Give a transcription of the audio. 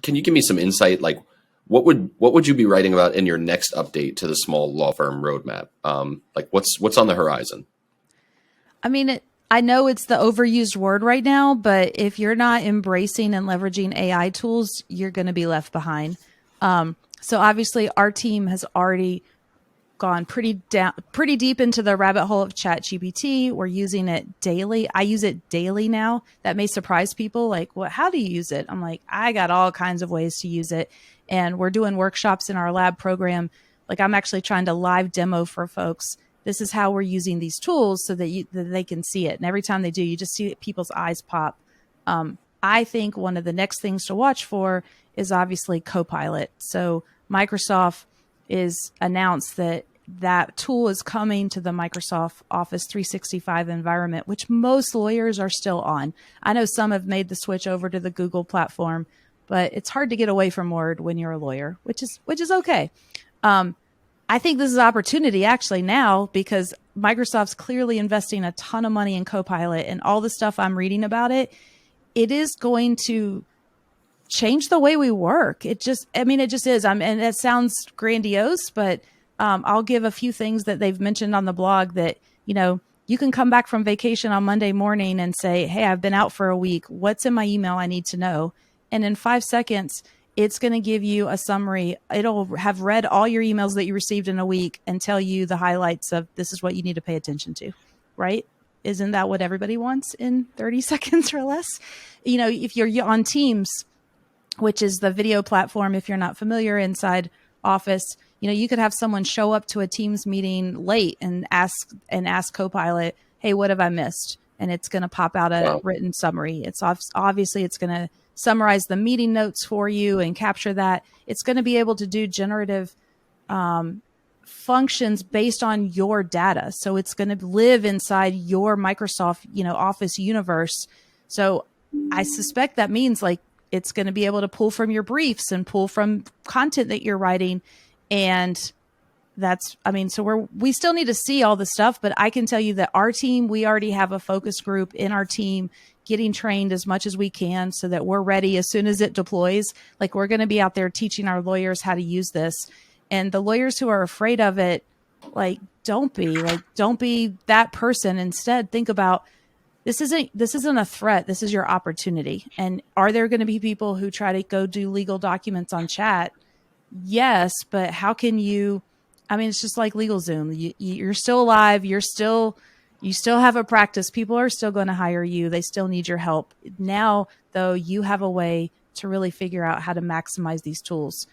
can you give me some insight? Like, what would you be writing about in your next update to the small law firm roadmap? Like, what's on the horizon? I mean, I know it's the overused word right now, but if you're not embracing and leveraging AI tools, you're going to be left behind. So obviously, our team has already gone pretty deep into the rabbit hole of ChatGPT. We're using it daily. I use it daily now. That may surprise people. Like, what? How do you use it? I'm like, I got all kinds of ways to use it, and we're doing workshops in our lab program. Like, I'm actually trying to live demo for folks. This is how we're using these tools so that they can see it. And every time they do, you just see people's eyes pop. I think one of the next things to watch for is obviously Copilot. So Microsoft is announced that tool is coming to the Microsoft Office 365 environment, which most lawyers are still on. I know some have made the switch over to the Google platform, but it's hard to get away from Word when you're a lawyer, which is okay. I think this is an opportunity actually now because Microsoft's clearly investing a ton of money in Copilot, and all the stuff I'm reading about it is going to change the way we work. It just is. And it sounds grandiose, but I'll give a few things that they've mentioned on the blog that, you can come back from vacation on Monday morning and say, hey, I've been out for a week. What's in my email I need to know? And in 5 seconds, it's going to give you a summary. It'll have read all your emails that you received in a week and tell you the highlights of this is what you need to pay attention to, right? Isn't that what everybody wants in 30 seconds or less? If you're on Teams, which is the video platform, if you're not familiar, inside Office, you could have someone show up to a Teams meeting late and ask Copilot, hey, what have I missed? And it's going to pop out a written summary. It's obviously it's going to summarize the meeting notes for you and capture that. It's going to be able to do generative functions based on your data. So it's going to live inside your Microsoft, Office universe. So I suspect that means like it's going to be able to pull from your briefs and pull from content that you're writing. And so we still need to see all the stuff, but I can tell you that our team, we already have a focus group in our team getting trained as much as we can so that we're ready as soon as it deploys. Like, we're going to be out there teaching our lawyers how to use this. And the lawyers who are afraid of it, don't be that person. Instead, think about, this isn't a threat. This is your opportunity. And are there going to be people who try to go do legal documents on chat? Yes, but how can you? It's just like LegalZoom. You're still alive. You still have a practice. People are still going to hire you. They still need your help. Now, though, you have a way to really figure out how to maximize these tools.